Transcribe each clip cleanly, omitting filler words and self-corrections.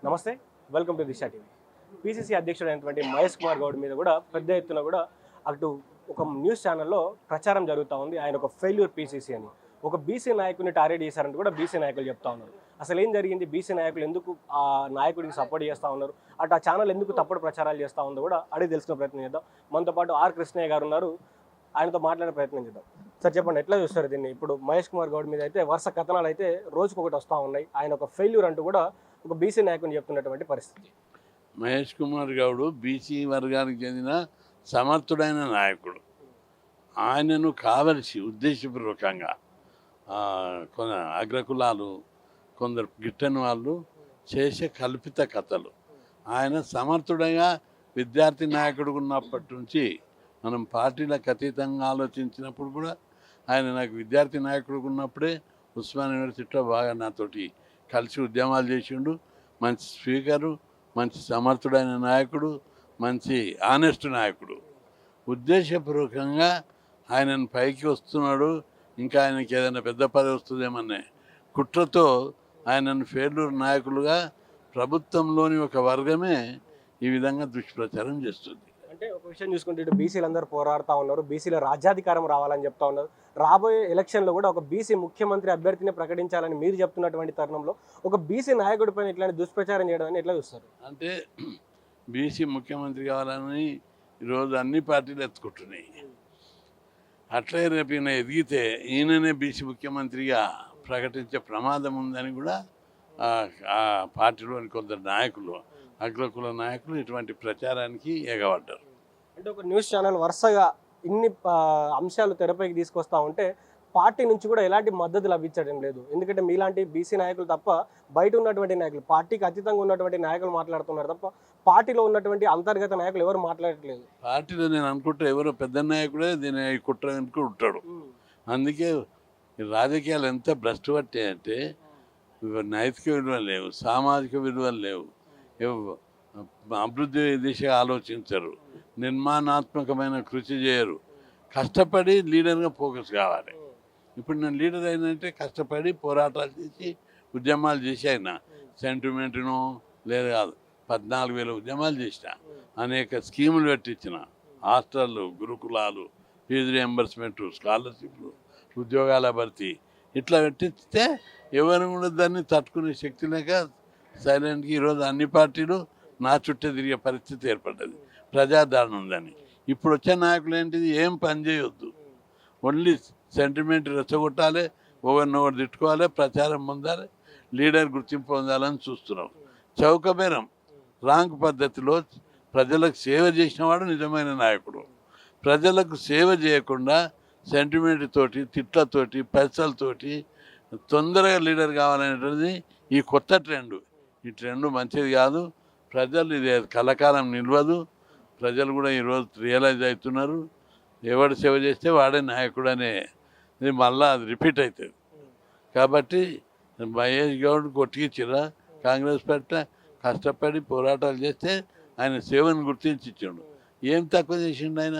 నమస్తే, welcome to Disha TV. PCC అధ్యక్షుడైనటువంటి మహేష్ కుమార్ గౌడ్ మీద కూడా పెద్ద ఎత్తున కూడా అటు ఒక న్యూస్ ఛానల్లో ప్రచారం జరుగుతూ ఉంది. ఆయన ఒక ఫెయిల్యూర్ పీసీసీ అని, ఒక బీసీ నాయకుడిని టార్గెట్ చేశారంటే కూడా బీసీ నాయకులు చెప్తా ఉన్నారు. అసలు ఏం జరిగింది, బీసీ నాయకులు ఎందుకు ఆ నాయకుడికి సపోర్ట్ చేస్తూ ఉన్నారు, అటు ఆ ఛానల్ ఎందుకు తప్పుడు ప్రచారాలు చేస్తూ ఉందో కూడా అడిగి తెలుసుకునే ప్రయత్నం చేద్దాం. మనతో పాటు ఆర్ కృష్ణయ్య గారు ఉన్నారు, ఆయనతో మాట్లాడే ప్రయత్నం చేద్దాం. సార్ చెప్పండి, ఎట్లా చూస్తారు దీన్ని? ఇప్పుడు మహేష్ కుమార్ గౌడ్ మీద అయితే వరుస కథనాలు అయితే రోజుకొకటి వస్తూ ఉన్నాయి. ఆయన ఒక ఫెయిల్యూర్ అంటూ కూడా ఒక బీసీ నాయకుని చెప్తున్నటువంటి పరిస్థితి. మహేష్ కుమార్ గౌడ్ బీసీ వర్గానికి చెందిన సమర్థుడైన నాయకుడు. ఆయనను కావలసి ఉద్దేశపూర్వకంగా కొన్ని అగ్రకులాలు, కొందరు గిట్టని వాళ్ళు చేసే కల్పిత కథలు. ఆయన సమర్థుడిగా విద్యార్థి నాయకుడు ఉన్నప్పటి నుంచి మనం పార్టీలకు అతీతంగా ఆలోచించినప్పుడు కూడా ఆయన నాకు విద్యార్థి నాయకుడు ఉన్నప్పుడే ఉస్మాన్ యూనివర్సిటీలో బాగా నాతోటి కలిసి ఉద్యమాలు చేసిండు. మంచి స్పీకరు, మంచి సమర్థుడైన నాయకుడు, మంచి ఆనెస్ట్ నాయకుడు. ఉద్దేశపూర్వకంగా ఆయనను పైకి వస్తున్నాడు, ఇంకా ఆయనకి ఏదైనా పెద్ద పదవి వస్తుందేమనే కుట్రతో ఆయనను ఫెయిల్యూర్ నాయకులుగా ప్రభుత్వంలోని ఒక వర్గమే ఈ విధంగా దుష్ప్రచారం చేస్తుంది. అంటే ఒక విషయం చూసుకుంటే ఇటు బీసీలు అందరూ పోరాడుతూ ఉన్నారు, బీసీల రాజ్యాధికారం రావాలని చెప్తా ఉన్నారు. రాబోయే ఎలక్షన్లో కూడా ఒక బీసీ ముఖ్యమంత్రి అభ్యర్థిని ప్రకటించాలని మీరు చెప్తున్నటువంటి తరుణంలో ఒక బీసీ నాయకుడి పైన ఇట్లాంటి దుష్ప్రచారం చేయడం ఎట్లా చూస్తారు? అంటే బీసీ ముఖ్యమంత్రి కావాలని ఈరోజు అన్ని పార్టీలు ఎత్తుకుంటున్నాయి. అట్లే రేపు ఈయన ఎదిగితే ఈయననే బీసీ ముఖ్యమంత్రిగా ప్రకటించే ప్రమాదం ఉందని కూడా ఆ పార్టీలోని కొందరు నాయకులు, అగ్రకుల నాయకులు ఇటువంటి ప్రచారానికి ఎగబడ్డారు. అంటే ఒక న్యూస్ ఛానల్ వరుసగా ఇన్ని అంశాలు తెరపైకి తీసుకొస్తా ఉంటే పార్టీ నుంచి కూడా ఎలాంటి మద్దతు లభించడం లేదు. ఎందుకంటే మీలాంటి బీసీ నాయకులు తప్ప బయట ఉన్నటువంటి నాయకులు, పార్టీకి అతీతంగా ఉన్నటువంటి నాయకులు మాట్లాడుతున్నారు తప్ప పార్టీలో ఉన్నటువంటి అంతర్గత నాయకులు ఎవరు మాట్లాడట్లేదు. పార్టీలో నేను అనుకుంటే ఎవరో పెద్ద నాయకుడే దీని కుట్ర ఉంటాడు. అందుకే రాజకీయాలు ఎంత భ్రష్టు పట్టాయంటే నైతిక విలువలు లేవు, సామాజిక విలువలు లేవు, అభివృద్ధి దిశగా ఆలోచించరు, నిర్మాణాత్మకమైన కృషి చేయరు. కష్టపడి లీడర్గా ఫోకస్ కావాలి. ఇప్పుడు నేను లీడర్ అయినంటే కష్టపడి పోరాటాలు చేసి ఉద్యమాలు చేసి అయినా సెంటిమెంట్ను లేదు కాదు, 14,000 ఉద్యమాలు చేసిన, అనేక స్కీములు పెట్టించిన, హాస్టళ్ళు, గురుకులాలు, ఫీజు రియంబర్స్మెంటు, స్కాలర్షిప్లు, ఉద్యోగాల భర్తీ ఇట్లా పెట్టిస్తే ఎవరు కూడా దాన్ని తట్టుకునే శక్తి లేక సైలెంట్గా ఈరోజు అన్ని పార్టీలు నా చుట్టే తిరిగే పరిస్థితి ఏర్పడ్డది. ప్రజాదరణ ఉందని. ఇప్పుడు వచ్చే నాయకులు ఏంటిది, ఏం పని చేయొద్దు, ఓన్లీ సెంటిమెంట్ రెచ్చగొట్టాలి, ఒకరినొకరు తిట్టుకోవాలి, ప్రచారం పొందాలి, లీడర్ గుర్తింపు పొందాలని చూస్తున్నాం. చౌకబేరం రాంగ్ పద్ధతిలో ప్రజలకు సేవ చేసినవాడు నిజమైన నాయకుడు. ప్రజలకు సేవ చేయకుండా సెంటిమెంట్ తోటి, తిట్లతోటి, పైసలతోటి తొందరగా లీడర్ కావాలనేది ఈ కొత్త ట్రెండ్. ఈ ట్రెండ్ మంచిది కాదు. ప్రజలు ఇది కలకాలం నిలవదు. ప్రజలు కూడా ఈరోజు రియలైజ్ అవుతున్నారు, ఎవడు సేవ చేస్తే వాడే నాయకుడు అనే ఇది మళ్ళీ అది రిపీట్ అవుతుంది. కాబట్టి మహేష్ గౌడ్ కొట్టించిరా కాంగ్రెస్ పార్టీ కష్టపడి పోరాటాలు చేస్తే ఆయన సేవను గుర్తించి ఇచ్చాడు. ఏం తక్కువ చేసిండు ఆయన?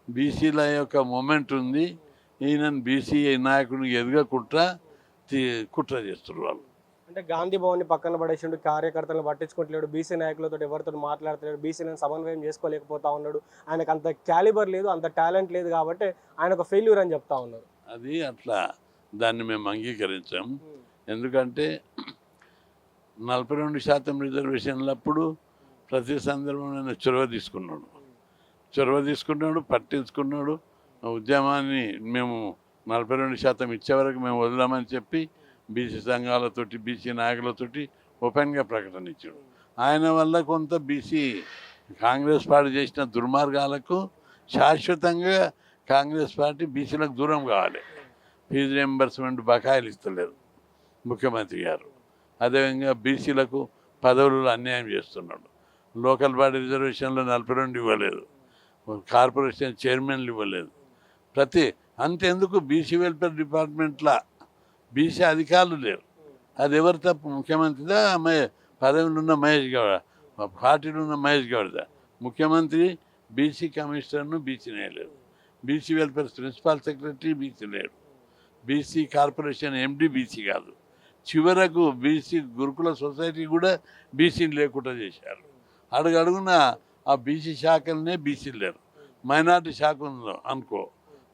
బీసీల యొక్క మూమెంట్ ఉంది, ఈయనను బీసీ నాయకుడిని ఎదగకుండా కుట్ర చేస్తున్నారు వాళ్ళు. అంటే గాంధీ భవన్ని పక్కన పడేసిండు, కార్యకర్తలను పట్టించుకోవట్లేడు, బీసీ నాయకులతో ఎవరితో మాట్లాడలేడు, బీసీలను సమన్వయం చేసుకోలేకపోతా ఉన్నాడు, ఆయనకు అంత క్యాలిబర్ లేదు, అంత టాలెంట్ లేదు, కాబట్టి ఆయన ఒక ఫెయిల్యూర్ అని చెప్తా ఉన్నారు. అది అట్లా దాన్ని మేము అంగీకరించాం. ఎందుకంటే 42% రిజర్వేషన్లప్పుడు ప్రతి సందర్భంలో చొరవ తీసుకున్నాడు, పట్టించుకున్నాడు. ఉద్యమాన్ని మేము 42% ఇచ్చే వరకు మేము వదలమని చెప్పి బీసీ సంఘాలతోటి, బీసీ నాయకులతోటి ఓపెన్గా ప్రకటన ఇచ్చాడు. ఆయన వల్ల కొంత బీసీ కాంగ్రెస్ పార్టీ చేసిన దుర్మార్గాలకు శాశ్వతంగా కాంగ్రెస్ పార్టీ బీసీలకు దూరం కావాలి. ఫీజు రియంబర్స్మెంట్ బకాయిలు ఇస్తలేరు ముఖ్యమంత్రి గారు. అదేవిధంగా బీసీలకు పదవులలో అన్యాయం చేస్తున్నాడు. లోకల్ బాడీ రిజర్వేషన్లో 42 ఇవ్వలేదు, కార్పొరేషన్ చైర్మన్లు ఇవ్వలేదు. అంతెందుకు బీసీ వెల్ఫేర్ డిపార్ట్మెంట్లో బీసీ అధికారులు లేరు. అది ఎవరు తప్పు, ముఖ్యమంత్రిదా పదవిలో ఉన్న మహేష్ గౌడ, పార్టీలో ఉన్న మహేష్ గౌడదా? ముఖ్యమంత్రి బీసీ కమిషనర్ను బీసీ వేయలేదు, BC welfare principal secretary BC లేడు, బీసీ కార్పొరేషన్ ఎండి బీసీ కాదు, చివరకు బీసీ గురుకుల సొసైటీ కూడా బీసీని లేకుండా చేశారు. అడుగడుగున ఆ బీసీ శాఖలనే బీసీలు లేరు. మైనార్టీ శాఖ ఉందో అనుకో,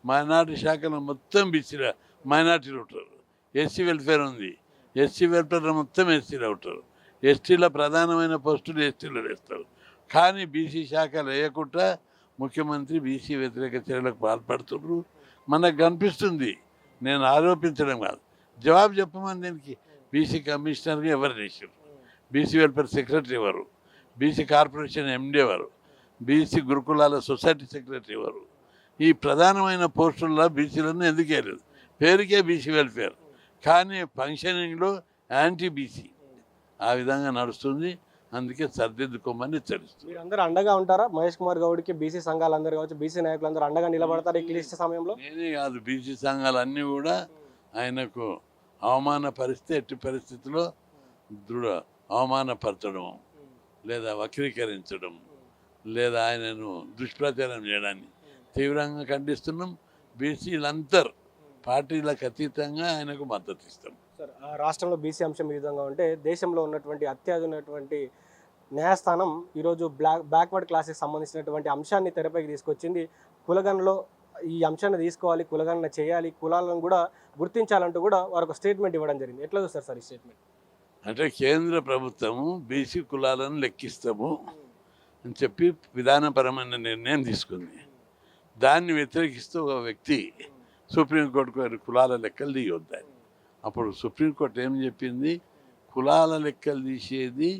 మైనార్టీ శాఖలో మొత్తం బీసీలు మైనార్టీలు ఉంటారు. ఎస్సీ వెల్ఫేర్ ఉంది, ఎస్సీ వెల్ఫేర్లో మొత్తం ఎస్సీలు ఉంటారు. ఎస్టీల ప్రధానమైన పోస్టులు ఎస్టీలు వేస్తారు. కానీ బీసీ శాఖలు వేయకుండా ముఖ్యమంత్రి బీసీ వ్యతిరేక చర్యలకు పాల్పడుతున్నారు. మనకు కనిపిస్తుంది. నేను ఆరోపించడం కాదు, జవాబు చెప్పమని. దీనికి బీసీ కమిషనర్గా ఎవరు చేశారు? బీసీ వెల్ఫేర్ సెక్రటరీ ఎవరు? బీసీ కార్పొరేషన్ ఎండీ ఎవరు? బీసీ గురుకులాల సొసైటీ సెక్రటరీ ఎవరు? ఈ ప్రధానమైన పోస్టుల్లో బీసీలను ఎందుకు వేయలేదు? పేరుకే బీసీ వెల్ఫేర్, కానీ ఫంక్షనింగ్లో యాంటీ బీసీ. ఆ విధంగా నడుస్తుంది. అందుకే సర్దిద్దుకోమని హెచ్చరిస్తుంది. మీరు అందరూ అండగా ఉంటారా మహేష్ కుమార్ గౌడ్కి? బీసీ సంఘాలు అందరూ కావచ్చు, బీసీ నాయకులు అందరూ అండగా నిలబడతారు ఈ క్లిష్ట సమయంలో? నేనే కాదు, బీసీ సంఘాలన్నీ కూడా ఆయనకు అవమానపరిస్తే ఎట్టి పరిస్థితుల్లో అవమానపరచడం, లేదా వక్రీకరించడం, లేదా ఆయనను దుష్ప్రచారం చేయడాన్ని తీవ్రంగా ఖండిస్తున్నాం. బీసీలందరూ పార్టీలకు అతీతంగా ఆయనకు మద్దతు ఇస్తాం. సార్, రాష్ట్రంలో బీసీ అంశం ఈ విధంగా ఉంటే దేశంలో ఉన్నటువంటి అత్యాధునటువంటి న్యాయస్థానం ఈరోజు బ్యాక్వర్డ్ క్లాసెస్ సంబంధించినటువంటి అంశాన్ని తెరపైకి తీసుకొచ్చింది. కులగణలో ఈ అంశాన్ని తీసుకోవాలి, కులగణన చేయాలి, కులాలను కూడా గుర్తించాలంటూ కూడా వారు ఒక స్టేట్మెంట్ ఇవ్వడం జరిగింది. ఎట్లా చూస్తారు సార్ ఈ స్టేట్మెంట్? అంటే కేంద్ర ప్రభుత్వము బీసీ కులాలను లెక్కిస్తాము అని చెప్పి విధానపరమైన నిర్ణయం తీసుకుంది. దాన్ని వ్యతిరేకిస్తూ ఒక వ్యక్తి సుప్రీంకోర్టుకు కులాల లెక్కలు తీయొద్దని. అప్పుడు సుప్రీంకోర్టు ఏం చెప్పింది? కులాల లెక్కలు తీసేది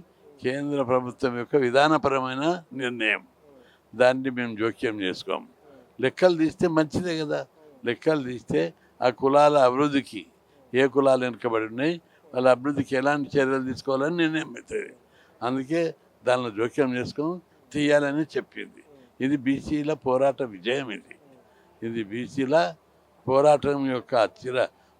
కేంద్ర ప్రభుత్వం యొక్క విధానపరమైన నిర్ణయం, దాన్ని మేము జోక్యం చేసుకోము. లెక్కలు తీస్తే మంచిదే కదా. లెక్కలు తీస్తే ఆ కులాల అభివృద్ధికి, ఏ కులాలు వెనుకబడి ఉన్నాయి, వాళ్ళ అభివృద్ధికి ఎలాంటి చర్యలు తీసుకోవాలని నిర్ణయం అవుతుంది. అందుకే దానిలో జోక్యం చేసుకొని తీయాలని చెప్పింది. ఇది బీసీల పోరాట విజయం. ఇది బీసీల పోరాటం యొక్క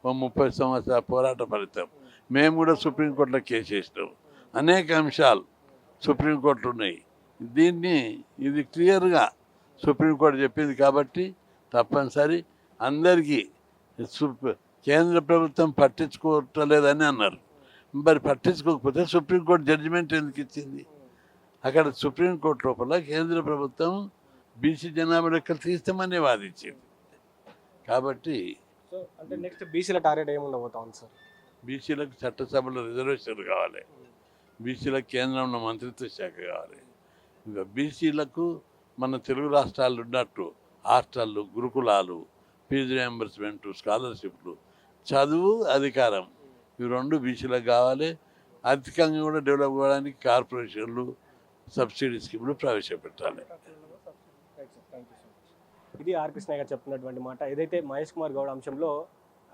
30 సంవత్సరాల పోరాట ఫలితం. మేము కూడా సుప్రీంకోర్టులో కేసు వేసినాం. అనేక అంశాలు సుప్రీంకోర్టులో ఉన్నాయి. ఇది క్లియర్గా సుప్రీంకోర్టు చెప్పింది. కాబట్టి తప్పనిసరి అందరికీ కేంద్ర ప్రభుత్వం పట్టించుకోవట్లేదని అన్నారు. మరి పట్టించుకోకపోతే సుప్రీంకోర్టు జడ్జిమెంట్ ఎందుకు ఇచ్చింది? అక్కడ సుప్రీంకోర్టు లోపల కేంద్ర ప్రభుత్వం బీసీ జనాభా లెక్కలు తీస్తామని వాదించింది. కాబట్టి సో అంటే నెక్స్ట్ బీసీల టార్గెట్ ఏముండబోతా ఉంది సార్? బీసీలకు చట్టసభలో రిజర్వేషన్లు కావాలి, బీసీలకు కేంద్రంలో మంత్రిత్వ శాఖ కావాలి. ఇంకా బీసీలకు మన తెలుగు రాష్ట్రాలు ఉన్నట్టు హాస్టళ్ళు, గురుకులాలు, ఫీజు రియంబర్స్మెంటు, స్కాలర్షిప్లు, చదువు, అధికారం, ఇవి రెండు బీసీలకు కావాలి. ఆర్థికంగా కూడా డెవలప్ అవ్వడానికి కార్పొరేషన్లు, సబ్సిడీ స్కీములు ప్రవేశపెట్టాలి. ఇది ఆర్ కృష్ణ గారు చెప్తున్నటువంటి మాట. ఏదైతే మహేష్ కుమార్ గౌడ్ అంశంలో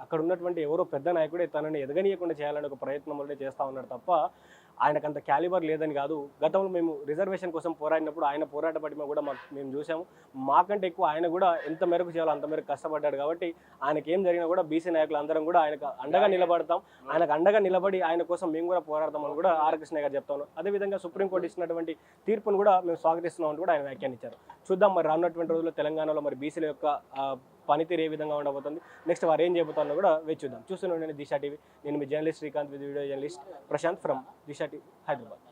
అక్కడ ఉన్నటువంటి ఎవరో పెద్ద నాయకుడే తనని ఎదగనీయకుండా చేయాలని ఒక ప్రయత్నం వల్లే చేస్తూ ఉన్నాడు తప్ప ఆయనకంత క్యాలిబర్ లేదని కాదు. గతంలో మేము రిజర్వేషన్ కోసం పోరాడినప్పుడు ఆయన పోరాట పడిమ కూడా మేము చూసాము. మాకంటే ఎక్కువ ఆయన కూడా ఎంత మేరకు చేయాలో అంత మేరకు కష్టపడ్డాడు. కాబట్టి ఆయనకి ఏం జరిగినా కూడా బీసీ నాయకులు అందరం కూడా ఆయనకు అండగా నిలబడతాం, ఆయనకు అండగా నిలబడి ఆయన కోసం మేము కూడా పోరాడతామని కూడా ఆర్ కృష్ణ గారు చెప్తాను. అదేవిధంగా సుప్రీంకోర్టు ఇచ్చినటువంటి తీర్పును కూడా మేము స్వాగతిస్తున్నామని కూడా ఆయన వ్యాఖ్యానించారు. చూద్దాం మరి రానున్నటువంటి రోజుల్లో తెలంగాణలో మరి బీసీల యొక్క పనితీరు ఏ విధంగా ఉండబోతుంది, నెక్స్ట్ వారు ఏం చేయబోతారో కూడా వేచి చూద్దాం. చూస్తున్నాను నేను దిశా టీవీ. నేను మీ journalist Srikanth, video journalist Prashanth from Disha TV, Hyderabad.